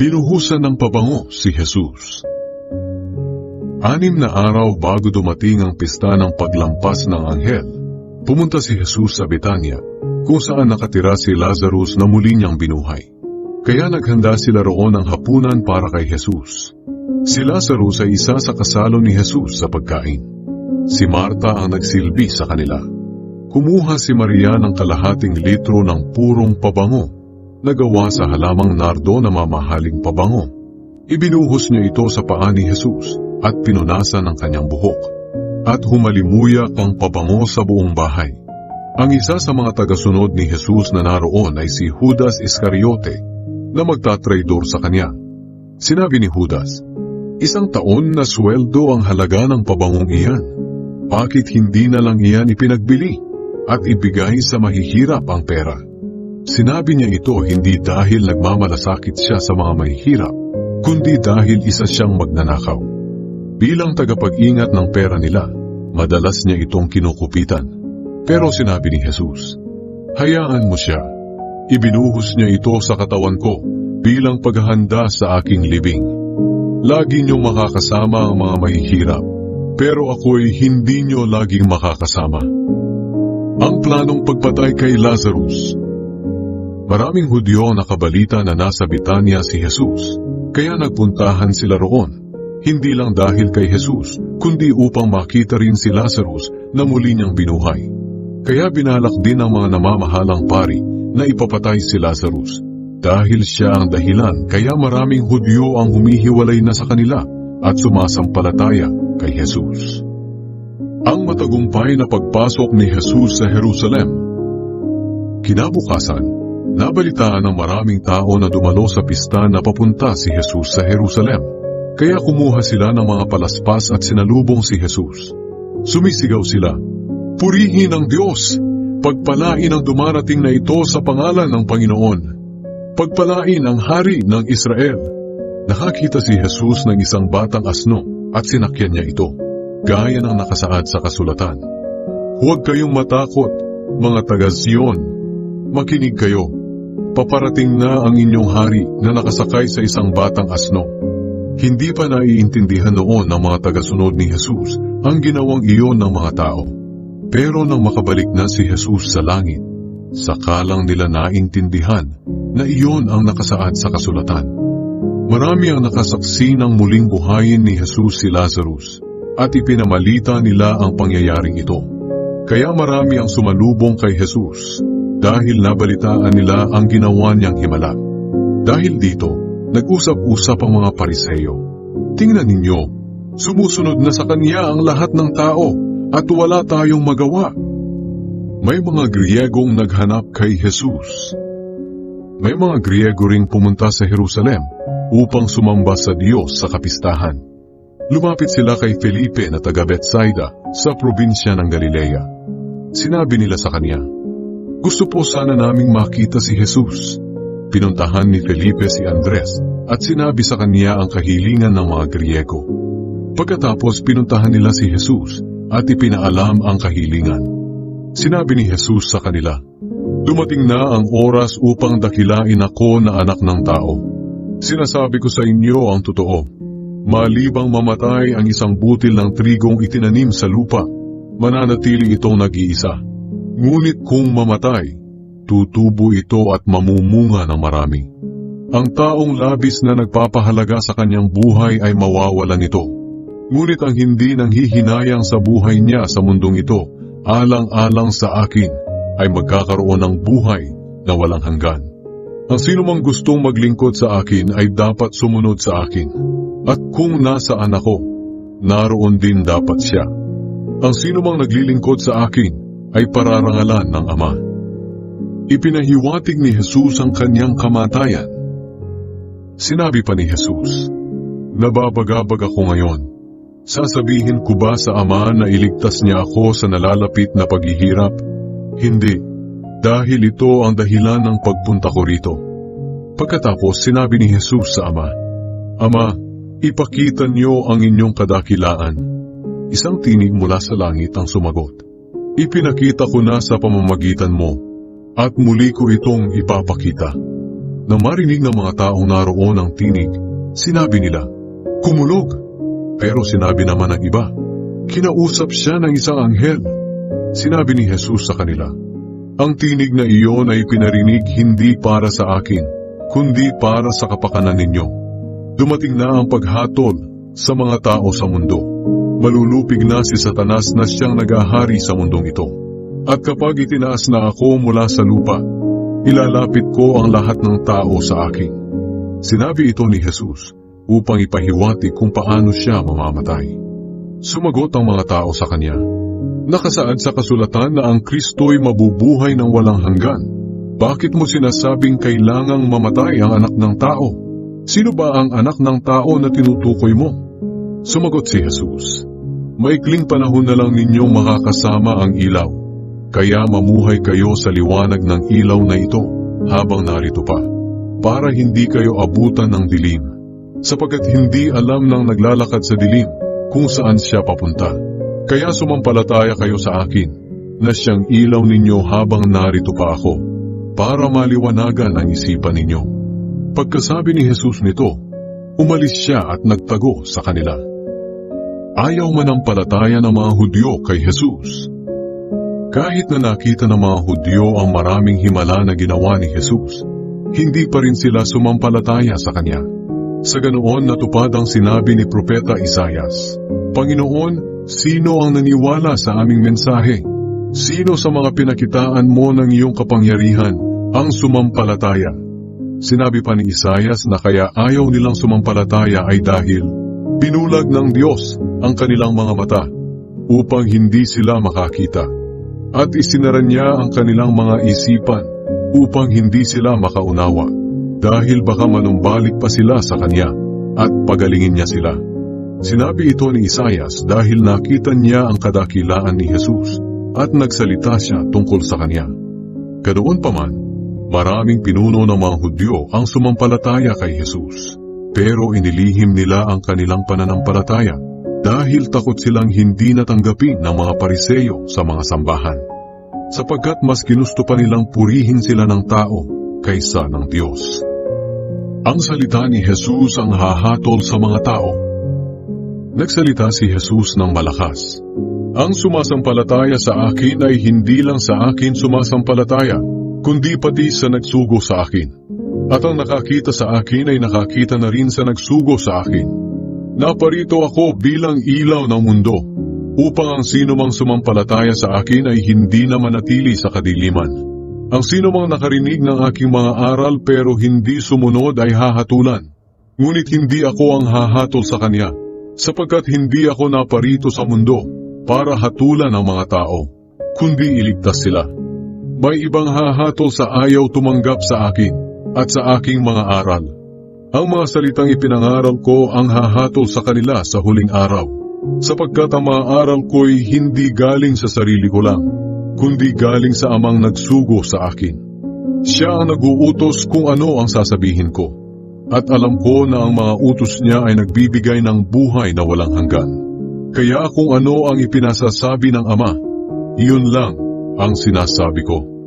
Binuhusan ng pabango si Jesus. 6 na araw bago dumating ang pista ng paglampas ng anghel, pumunta si Jesus sa Betania, kung saan nakatira si Lazarus na muli niyang binuhay. Kaya naghanda sila roon ng hapunan para kay Jesus. Si Lazarus ay isa sa kasalo ni Jesus sa pagkain. Si Marta ang nagsilbi sa kanila. Kumuha si Maria ng kalahating litro ng purong pabango na gawa sa halamang nardo na mamahaling pabango. Ibinuhos niya ito sa paa ni Jesus at pinunasan ang kanyang buhok. At humalimuyak ang pabango sa buong bahay. Ang isa sa mga tagasunod ni Jesus na naroon ay si Judas Iscariote na magtatraidor sa kanya. Sinabi ni Judas, "1 taon na sweldo ang halaga ng pabangong iyan. Bakit hindi na lang iyan ipinagbili at ibigay sa mahihirap ang pera?" Sinabi niya ito hindi dahil nagmamalasakit siya sa mga mahihirap, kundi dahil isa siyang magnanakaw. Bilang tagapag-ingat ng pera nila, madalas niya itong kinukupitan. Pero sinabi ni Jesus, "Hayaan mo siya. Ibinuhos niya ito sa katawan ko bilang paghahanda sa aking libing. Lagi niyong makakasama ang mga mahihirap, pero ako'y hindi niyo laging makakasama." Ang planong pagpatay kay Lazarus. Maraming Hudyo nakabalita na nasa Betania si Jesus, kaya nagpuntahan sila roon, hindi lang dahil kay Jesus, kundi upang makita rin si Lazarus na muli niyang binuhay. Kaya binalak din ng mga namamahalang pari na ipapatay si Lazarus. Dahil siya ang dahilan, kaya maraming Hudyo ang humihiwalay na sa kanila at sumasampalataya kay Jesus. Ang matagumpay na pagpasok ni Jesus sa Jerusalem. Kinabukasan, nabalitaan ng maraming tao na dumalo sa pista na papunta si Jesus sa Jerusalem. Kaya kumuha sila ng mga palaspas at sinalubong si Jesus. Sumisigaw sila, "Purihin ang Diyos! Pagpalain ang dumarating na ito sa pangalan ng Panginoon! Pagpalain ang Hari ng Israel!" Nakakita si Jesus ng isang batang asno at sinakyan niya ito, gaya ng nakasaad sa kasulatan. "Huwag kayong matakot, mga taga-Sion. Makinig kayo. Paparating na ang inyong hari na nakasakay sa isang batang asno." Hindi pa naiintindihan noon ng mga tagasunod ni Jesus ang ginawang iyon ng mga tao. Pero nang makabalik na si Jesus sa langit, saka lang nila naintindihan na iyon ang nakasaad sa kasulatan. Marami ang nakasaksi ng muling buhayin ni Jesus si Lazarus at ipinamalita nila ang pangyayaring ito. Kaya marami ang sumalubong kay Jesus dahil nabalitaan nila ang ginawa niyang himala. Dahil dito, nag-usap-usap ang mga Pariseyo. "Tingnan ninyo, sumusunod na sa kanya ang lahat ng tao at wala tayong magawa." May mga Griyegong naghanap kay Jesus. May mga Griyego ring pumunta sa Jerusalem upang sumamba sa Diyos sa kapistahan. Lumapit sila kay Felipe na taga Bethsaida sa probinsya ng Galilea. Sinabi nila sa kanya, "Gusto po sana naming makita si Jesus." Pinuntahan ni Felipe si Andres at sinabi sa kanya ang kahilingan ng mga Griyego. Pagkatapos pinuntahan nila si Jesus at ipinaalam ang kahilingan. Sinabi ni Jesus sa kanila, "Dumating na ang oras upang dakilain ako na anak ng tao. Sinasabi ko sa inyo ang totoo. Malibang mamatay ang isang butil ng trigong itinanim sa lupa, mananatili itong nag-iisa. Ngunit kung mamatay, tutubo ito at mamumunga ng marami. Ang taong labis na nagpapahalaga sa kanyang buhay ay mawawalan nito. Ngunit ang hindi nanghihinayang sa buhay niya sa mundong ito, alang-alang sa akin, ay magkakaroon ng buhay na walang hanggan. Ang sino mang gustong maglingkod sa akin ay dapat sumunod sa akin. At kung nasaan ako, naroon din dapat siya. Ang sino mang naglilingkod sa akin ay pararangalan ng Ama." Ipinahiwatig ni Jesus ang kanyang kamatayan. Sinabi pa ni Jesus, "Nababagabag ako ngayon. Sasabihin ko ba sa Ama na iligtas niya ako sa nalalapit na paghihirap? Hindi, dahil ito ang dahilan ng pagpunta ko rito." Pagkatapos sinabi ni Jesus sa Ama, "Ama, ipakita niyo ang inyong kadakilaan." Isang tinig mula sa langit ang sumagot, "Ipinakita ko na sa pamamagitan mo. at muli ko itong ipapakita. Nang marinig ng mga taong naroon ang tinig, sinabi nila, "Kumulog!" Pero sinabi naman ng iba, "Kinausap siya ng isang anghel." Sinabi ni Jesus sa kanila, "Ang tinig na iyon ay pinarinig hindi para sa akin, kundi para sa kapakanan ninyo. Dumating na ang paghatol sa mga tao sa mundo. Malulupig na si Satanas na siyang nagahari sa mundong ito. At kapag itinaas na ako mula sa lupa, ilalapit ko ang lahat ng tao sa akin." Sinabi ito ni Jesus upang ipahiwatig kung paano siya mamamatay. Sumagot ang mga tao sa kanya, "Nakasaad sa kasulatan na ang Kristo'y mabubuhay ng walang hanggan. Bakit mo sinasabing kailangang mamatay ang anak ng tao? Sino ba ang anak ng tao na tinutukoy mo?" Sumagot si Jesus, "Maikling panahon na lang ninyong makakasama ang ilaw. Kaya mamuhay kayo sa liwanag ng ilaw na ito habang narito pa, para hindi kayo abutan ng dilim, sapagkat hindi alam ng naglalakad sa dilim kung saan siya papunta. Kaya sumampalataya kayo sa akin, na siyang ilaw ninyo habang narito pa ako, para maliwanagan ang isipan ninyo." Pagkasabi ni Jesus nito, umalis siya at nagtago sa kanila. Ayaw manampalataya ng mga Hudyo kay Jesus. Kahit na nakita ng mga Hudyo ang maraming himala na ginawa ni Jesus, hindi pa rin sila sumampalataya sa kanya. Sa ganoon natupad ang sinabi ni Propeta Isaias, "Panginoon, sino ang naniwala sa aming mensahe? Sino sa mga pinakitaan mo ng iyong kapangyarihan ang sumampalataya?" Sinabi pa ni Isaias na kaya ayaw nilang sumampalataya ay dahil binulag ng Diyos ang kanilang mga mata upang hindi sila makakita, at isinara niya ang kanilang mga isipan upang hindi sila makaunawa, dahil baka manumbalik pa sila sa kanya at pagalingin niya sila. Sinabi ito ni Isaias dahil nakita niya ang kadakilaan ni Jesus at nagsalita siya tungkol sa kanya. Ganoon pa man, maraming pinuno ng mga Hudyo ang sumampalataya kay Jesus, pero inilihim nila ang kanilang pananampalataya dahil takot silang hindi natanggapin ng mga Pariseyo sa mga sambahan, sapagkat mas ginusto pa nilang purihin sila ng tao kaysa ng Diyos. Ang salita ni Jesus ang hahatol sa mga tao. Nagsalita si Jesus ng malakas, "Ang sumasampalataya sa akin ay hindi lang sa akin sumasampalataya, kundi pati sa nagsugo sa akin. At ang nakakita sa akin ay nakakita na rin sa nagsugo sa akin. Naparito ako bilang ilaw ng mundo, upang ang sino mang sumampalataya sa akin ay hindi na manatili sa kadiliman. Ang sino mang nakarinig ng aking mga aral pero hindi sumunod ay hahatulan. Ngunit hindi ako ang hahatol sa kanya, sapagkat hindi ako naparito sa mundo para hatulan ang mga tao, kundi iligtas sila. May ibang hahatol sa ayaw tumanggap sa akin at sa aking mga aral. Ang mga salitang ipinangaral ko ang hahatol sa kanila sa huling araw, sapagkat ang mga aral ko'y hindi galing sa sarili ko lang, kundi galing sa amang nagsugo sa akin. Siya ang nag-uutos kung ano ang sasabihin ko, at alam ko na ang mga utos niya ay nagbibigay ng buhay na walang hanggan. Kaya kung ano ang ipinasasabi ng Ama, iyon lang ang sinasabi ko."